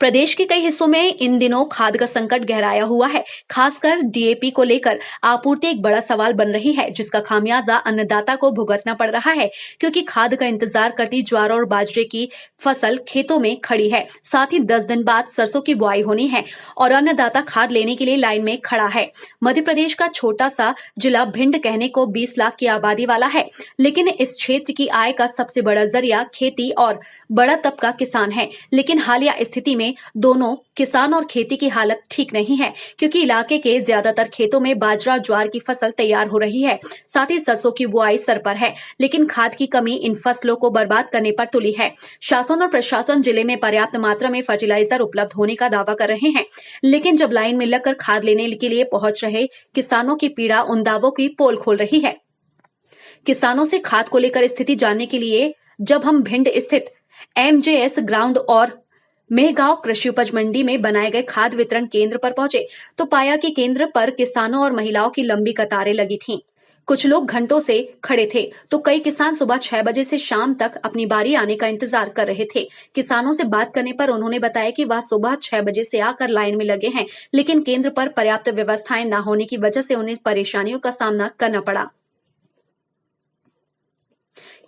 प्रदेश के कई हिस्सों में इन दिनों खाद का संकट गहराया हुआ है। खासकर डीएपी को लेकर आपूर्ति एक बड़ा सवाल बन रही है, जिसका खामियाजा अन्नदाता को भुगतना पड़ रहा है, क्योंकि खाद का इंतजार करती ज्वार और बाजरे की फसल खेतों में खड़ी है। साथ ही 10 दिन बाद सरसों की बुआई होनी है और अन्नदाता खाद लेने के लिए लाइन में खड़ा है। मध्य प्रदेश का छोटा सा जिला भिंड कहने को 20 लाख की आबादी वाला है, लेकिन इस क्षेत्र की आय का सबसे बड़ा जरिया खेती और बड़ा तबका किसान है। लेकिन हालिया स्थिति में दोनों किसान और खेती की हालत ठीक नहीं है, क्योंकि इलाके के ज्यादातर खेतों में बाजरा ज्वार की फसल तैयार हो रही है। साथ ही सरसों की बुआई सर पर है, लेकिन खाद की कमी इन फसलों को बर्बाद करने पर तुली है। शासन और प्रशासन जिले में पर्याप्त मात्रा में फर्टिलाइजर उपलब्ध होने का दावा कर रहे हैं, लेकिन जब लाइन में लगकर खाद लेने के लिए पहुंच रहे किसानों की पीड़ा उन दावों की पोल खोल रही है। किसानों से खाद को लेकर स्थिति जानने के लिए जब हम भिंड स्थित MJS ग्राउंड और मेहगांव कृषि उपज मंडी में बनाए गए खाद वितरण केंद्र पर पहुंचे तो पाया कि केंद्र पर किसानों और महिलाओं की लंबी कतारें लगी थीं। कुछ लोग घंटों से खड़े थे तो कई किसान सुबह 6 बजे से शाम तक अपनी बारी आने का इंतजार कर रहे थे। किसानों से बात करने पर उन्होंने बताया कि वह सुबह 6 बजे से आकर लाइन में लगे हैं, लेकिन केंद्र पर पर्याप्त व्यवस्थाएं न होने की वजह से उन्हें परेशानियों का सामना करना पड़ा।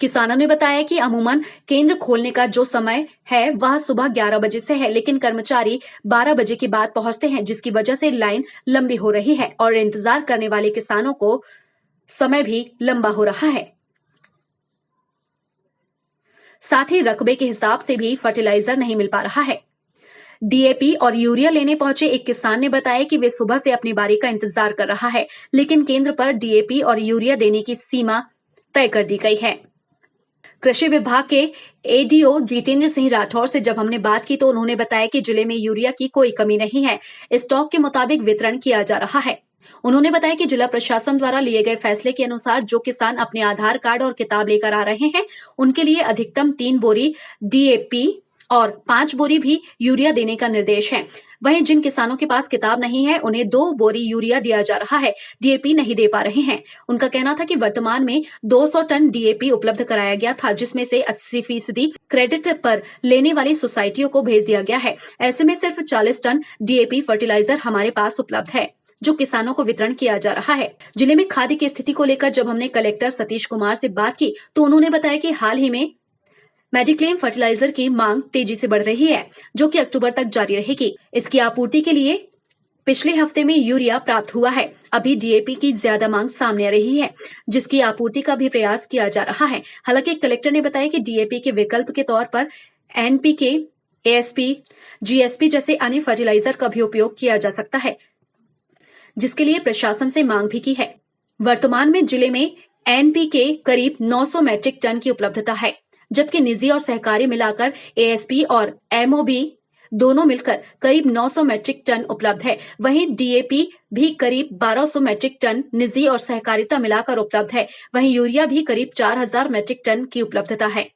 किसानों ने बताया कि अमूमन केंद्र खोलने का जो समय है वह सुबह 11 बजे से है, लेकिन कर्मचारी 12 बजे के बाद पहुंचते हैं, जिसकी वजह से लाइन लंबी हो रही है और इंतजार करने वाले किसानों को समय भी लंबा हो रहा है। साथ ही रकबे के हिसाब से भी फर्टिलाइजर नहीं मिल पा रहा है। डीएपी और यूरिया लेने पहुंचे एक किसान ने बताया कि वे सुबह से अपनी बारी का इंतजार कर रहा है, लेकिन केंद्र पर डीएपी और यूरिया देने की सीमा तय कर दी गई है। कृषि विभाग के एडीओ जितेंद्र सिंह राठौर से जब हमने बात की तो उन्होंने बताया कि जिले में यूरिया की कोई कमी नहीं है, स्टॉक के मुताबिक वितरण किया जा रहा है। उन्होंने बताया कि जिला प्रशासन द्वारा लिए गए फैसले के अनुसार जो किसान अपने आधार कार्ड और किताब लेकर आ रहे हैं उनके लिए अधिकतम 3 बोरी डीएपी और 5 बोरी भी यूरिया देने का निर्देश है। वहीं जिन किसानों के पास किताब नहीं है उन्हें 2 बोरी यूरिया दिया जा रहा है, डीएपी नहीं दे पा रहे हैं। उनका कहना था कि वर्तमान में 200 टन डीएपी उपलब्ध कराया गया था, जिसमें से 80% क्रेडिट पर लेने वाली सोसाइटियों को भेज दिया गया है। ऐसे में सिर्फ 40 टन डीएपी फर्टिलाइजर हमारे पास उपलब्ध है, जो किसानों को वितरण किया जा रहा है। जिले में खादी की स्थिति को लेकर जब हमने कलेक्टर सतीश कुमार से बात की तो उन्होंने बताया कि हाल ही में मेडिक्लेम फर्टिलाइजर की मांग तेजी से बढ़ रही है, जो कि अक्टूबर तक जारी रहेगी। इसकी आपूर्ति के लिए पिछले हफ्ते में यूरिया प्राप्त हुआ है। अभी डीएपी की ज्यादा मांग सामने आ रही है, जिसकी आपूर्ति का भी प्रयास किया जा रहा है। हालांकि कलेक्टर ने बताया कि डीएपी के विकल्प के तौर पर एनपीके, एएसपी, जीएसपी जैसे अन्य फर्टिलाइजर का भी उपयोग किया जा सकता है, जिसके लिए प्रशासन से मांग भी की है। वर्तमान में जिले में एनपीके करीब 900 मैट्रिक टन की उपलब्धता है, जबकि निजी और सहकारी मिलाकर एएसपी और एमओबी दोनों मिलकर करीब 900 मैट्रिक टन उपलब्ध है। वहीं डीएपी भी करीब 1200 मैट्रिक टन निजी और सहकारिता मिलाकर उपलब्ध है। वहीं यूरिया भी करीब 4000 मैट्रिक टन की उपलब्धता है।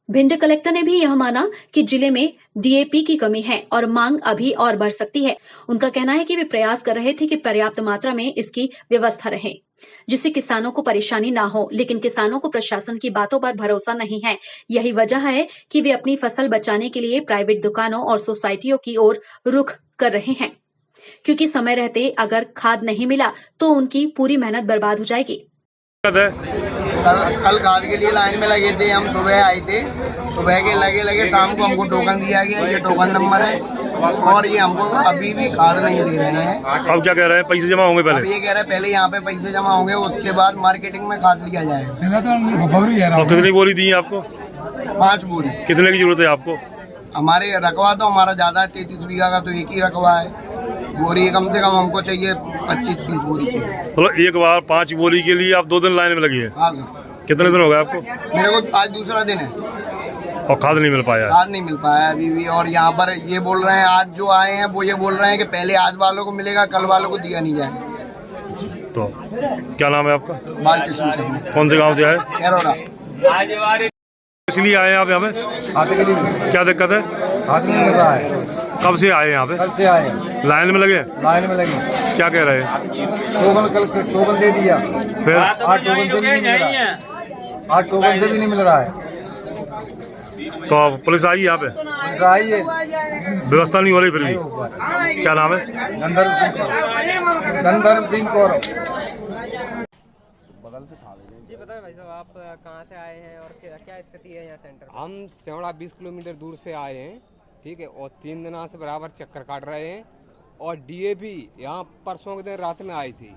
भिंड कलेक्टर ने भी यह माना कि जिले में डीएपी की कमी है और मांग अभी और बढ़ सकती है। उनका कहना है कि वे प्रयास कर रहे थे कि पर्याप्त मात्रा में इसकी व्यवस्था रहे, जिससे किसानों को परेशानी ना हो, लेकिन किसानों को प्रशासन की बातों पर भरोसा नहीं है। यही वजह है कि वे अपनी फसल बचाने के लिए प्राइवेट दुकानों और सोसाइटियों की ओर रुख कर रहे हैं, क्योंकि समय रहते अगर खाद नहीं मिला तो उनकी पूरी मेहनत बर्बाद हो जाएगी। कल खाद के लिए लाइन में लगे थे, हम सुबह आए थे, सुबह के लगे शाम को हमको टोकन दिया गया, ये टोकन नंबर है और ये हमको अभी भी खाद नहीं दे रहे हैं। अब क्या कह रहे हैं, पैसे जमा होंगे पहले? ये कह रहे हैं पहले यहाँ पे पैसे जमा होंगे, उसके बाद मार्केटिंग में खाद लिया जाएगा। और कितनी बोरी दी है आपको? 5 बोरी। कितने की जरूरत है आपको? हमारे रकबा तो हमारा ज्यादा है, 33 बीघा का, तो एक ही रकबा है। बोरी कम से कम हमको चाहिए 25-30 बोरी चाहिए। चलो एक बार 5 बोरी के लिए आप 2 दिन लाइन में लगी है? हाँ सर। कितने दिन हो गए आपको? मेरे को आज दूसरा दिन है और खाद नहीं मिल पाया? खाद नहीं मिल पाया अभी भी। और यहाँ पर ये बोल रहे हैं, आज जो आए हैं वो ये बोल रहे हैं कि पहले आज वालों को मिलेगा, कल वालों को दिया नहीं जाएगा। तो क्या नाम है आपका? बालकृष्ण शर्मा। कौन से गाँव से आए? कैरोरा। इसलिए आए आप यहाँ पे? खाते के लिए। क्या दिक्कत है? खाद नहीं मिल रहा है। कब से आए यहाँ पे? कल से आए, लाइन में लगे? लाइन में लगे। क्या कह रहे हैं? टोकन दे दिया, फिर 8 टोकन से भी नहीं मिल रहा है। 8 टोकन से भी नहीं मिल रहा है। तो अब पुलिस आई यहाँ पे? आई है, व्यवस्था नहीं हो रही फिर भी? क्या नाम है? गंधर्व सिंह कौर। जी बताएं भाई साहब, आप कहाँ से आए हैं और क्या स्थिति है यहाँ सेंटर में? हम सेवड़ा 20 किलोमीटर दूर से आए हैं, ठीक है, और 3 दिनों से बराबर चक्कर काट रहे हैं। और डीएपी यहाँ परसों के दिन रात में आई थी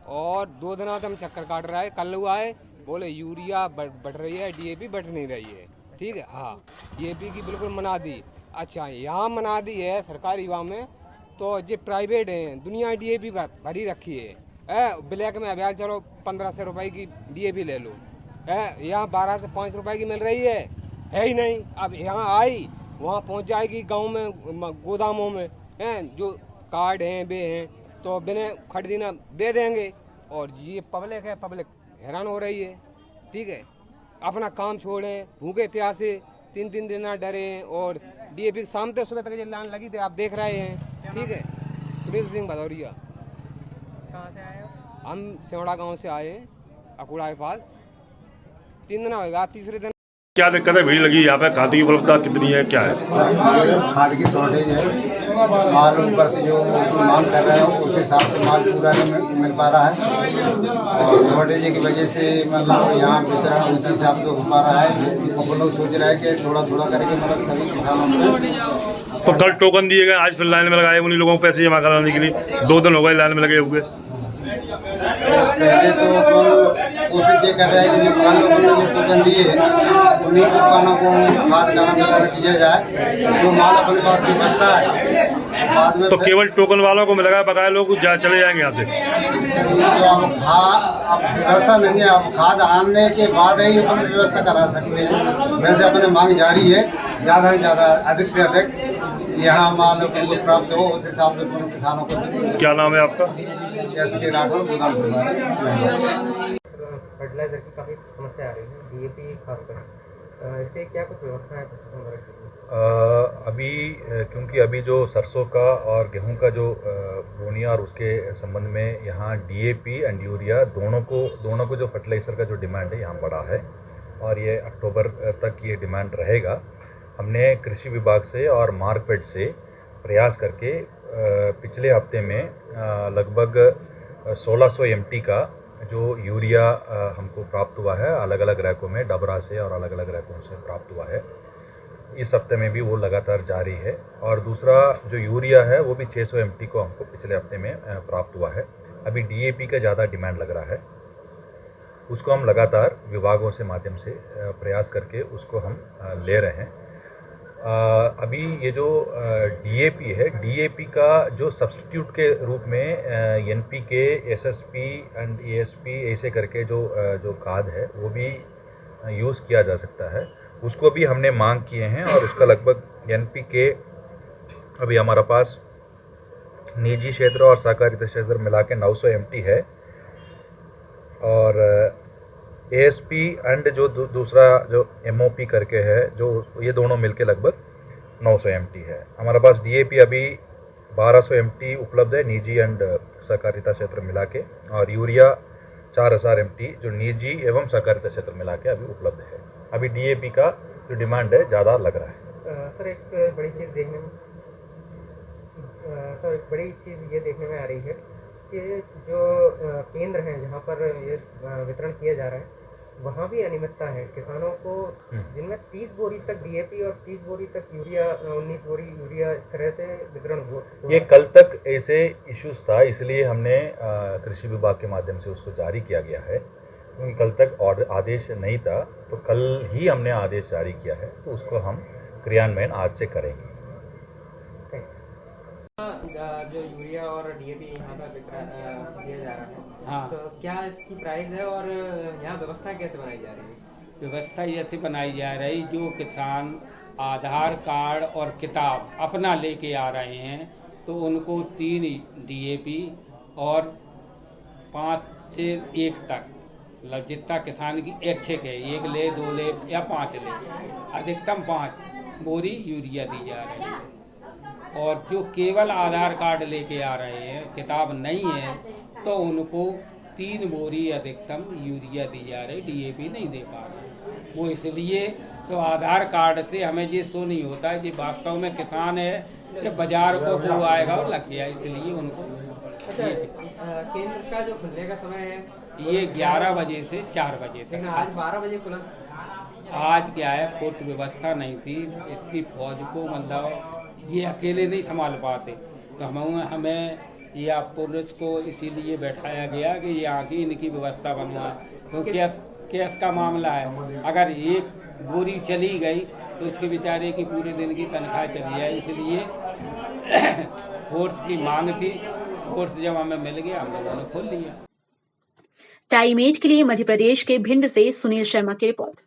और 2 दिनों से हम चक्कर काट रहे हैं। कल हुआ है, बोले यूरिया बढ़ रही है, डीएपी बढ़ नहीं रही है, ठीक है। हाँ, डीएपी की बिल्कुल मना दी। अच्छा, यहाँ मना दी है सरकारी वाह में, तो जो प्राइवेट हैं दुनिया डीएपी भरी रखी है। ब्लैक में अभ्यास चलो 1500 रुपए की डीएपी ले लो, यहाँ 12 से 5 रुपए की मिल रही है ही नहीं। अब यहाँ आई, वहाँ पहुँच जाएगी गांव में, गोदामों में जो कार्ड हैं वे हैं, तो बिना खरीदना दे देंगे। और ये पब्लिक है, पब्लिक हैरान हो रही है, ठीक है। अपना काम छोड़ें, भूखे प्यासे 3-3 दिन डरे हैं। और डीएपी शाम से सुबह तक ये लाइन लगी थी, आप देख रहे हैं, ठीक है। सुनील सिंह भदौरिया। कहाँ से आए हो? हम सेवड़ा गांव से आए हैं, अकुड़ा के पास। 3 दिन होगा, तीसरे दिन। क्या दिक्कत है? भीड़ लगी यहाँ पे, खाते की उपलब्धता कितनी है, क्या है? खाद की शॉर्टेज है, माल ऊपर से जो मांग कर रहे हैं उस हिसाब से माल पूरा नहीं मिल पा रहा है। और शॉर्टेज की वजह से मतलब यहाँ वितरण उसी हिसाब से हो पा रहा है। और वो लोग सोच रहे हैं कि थोड़ा थोड़ा करके मतलब सभी किसानों को। तो कल टोकन दिए गए, आज फिर लाइन में लगाए उन्हीं लोगों को पैसे जमा कराने के लिए। 2 दिन हो गए लाइन में लगे हुए। पहले तो कोशिश ये कर रहे हैं कि जो पुराने लोगों ने जो टोकन दिए उन्हीं दुकानों को खाद का वितरण किया जाए, जो माल अपने पास से बचता है बाद में। तो केवल टोकन वालों को मिलेगा, बकाया लोग चले जाएंगे यहाँ से? तो अब व्यवस्था नहीं है, अब खाद आने के बाद ही अपन व्यवस्था करा सकते हैं। वैसे अपने मांग जारी है, ज़्यादा से ज़्यादा, अधिक से अधिक यहाँ माल उनको प्राप्त हो, उस हिसाब से किसानों को। क्या नाम है आपका? SK राठौर, गोदाम फर्टिलाइजर की काफ़ी समस्या आ रही है, डीएपी खासकर, इससे क्या कुछ व्यवस्था है प्रशासन द्वारा की? अभी क्योंकि अभी जो सरसों का और गेहूं का जो बोनिया और उसके संबंध में यहाँ डीएपी एंड यूरिया दोनों को जो फर्टिलाइज़र का जो डिमांड है यहाँ बढ़ा है और ये अक्टूबर तक ये डिमांड रहेगा। हमने कृषि विभाग से और मार्कफेड से प्रयास करके पिछले हफ्ते में लगभग 1600 MT का जो यूरिया हमको प्राप्त हुआ है, अलग अलग रैकों में, डबरा से और अलग अलग रैकों से प्राप्त हुआ है। इस हफ्ते में भी वो लगातार जारी है। और दूसरा जो यूरिया है वो भी 600 MT को हमको पिछले हफ्ते में प्राप्त हुआ है। अभी डीएपी का ज़्यादा डिमांड लग रहा है, उसको हम लगातार विभागों से माध्यम से प्रयास करके उसको हम ले रहे हैं। अभी ये जो डीएपी है, डीएपी का जो सब्स्टिट्यूट के रूप में एनपीके, एसएसपी एंड एएसपी ऐसे करके जो खाद है वो भी यूज़ किया जा सकता है, उसको भी हमने मांग किए हैं। और उसका लगभग एनपीके अभी हमारा पास निजी क्षेत्र और सहकारिता क्षेत्र मिला के 900 MT है। और एएसपी एंड जो दूसरा जो एमओपी करके है, जो ये दोनों मिलके लगभग 900 MT है। हमारे पास डीएपी अभी 1200 MT उपलब्ध है निजी एंड सहकारिता क्षेत्र मिला के, और यूरिया 4000 MT जो निजी एवं सहकारिता क्षेत्र मिला के अभी उपलब्ध है। अभी डीएपी का जो डिमांड है ज़्यादा लग रहा है। सर एक बड़ी चीज़ ये देखने में आ रही है कि जो केंद्र हैं जहाँ पर ये वितरण किया जा रहा है वहाँ भी अनियमितता है। किसानों को जिनमें 30 बोरी तक डीएपी और 30 बोरी तक यूरिया, 19 बोरी यूरिया इस तरह से वितरण हुआ। ये कल तक ऐसे इश्यूज था, इसलिए हमने कृषि विभाग के माध्यम से उसको जारी किया गया है, क्योंकि कल तक आदेश नहीं था, तो कल ही हमने आदेश जारी किया है, तो उसको हम क्रियान्वयन आज से करेंगे। जो यूरिया और डीएपी यहाँ पर दिया जा रहा है, हाँ, तो क्या इसकी प्राइस है और यहाँ व्यवस्था कैसे बनाई जा रही है? व्यवस्था ऐसे बनाई जा रही, जो किसान आधार कार्ड और किताब अपना लेके आ रहे हैं तो उनको 3 डीएपी और 5 से 1 तक, मतलब जितना किसान की इच्छुक है, 1 ले, 2 ले या 5 ले, अधिकतम 5 बोरी यूरिया दी जा रही है। और जो केवल आधार कार्ड लेके आ रहे हैं, किताब नहीं है, तो उनको 3 बोरी अधिकतम यूरिया दी जा रही, डीएपी नहीं दे पा रहे। वो इसलिए तो आधार कार्ड से हमें ये शो नहीं होता है कि वास्तव में किसान है कि बाजार को वो आएगा और लग गया, इसलिए उनको केंद्र का जो खुलने का समय है ये 11 बजे से 4 बजे तक। लेकिन आज 12 बजे खुला। आज क्या है, फोर्स व्यवस्था नहीं थी, इतनी फौज को मतलब ये अकेले नहीं संभाल पाते, तो हमें या पुलिस को इसीलिए बैठाया गया कि यहाँ की इनकी व्यवस्था बनवाए, क्योंकि केस का मामला है। अगर एक बोरी चली गई तो उसके बेचारे की पूरे दिन की तनख्वाह चली जाए, इसलिए फोर्स की मांग थी। फोर्स जब हमें मिल गया हम लोगों ने खोल लिया। टाइम 8 के लिए मध्य प्रदेश के भिंड से सुनील शर्मा की रिपोर्ट।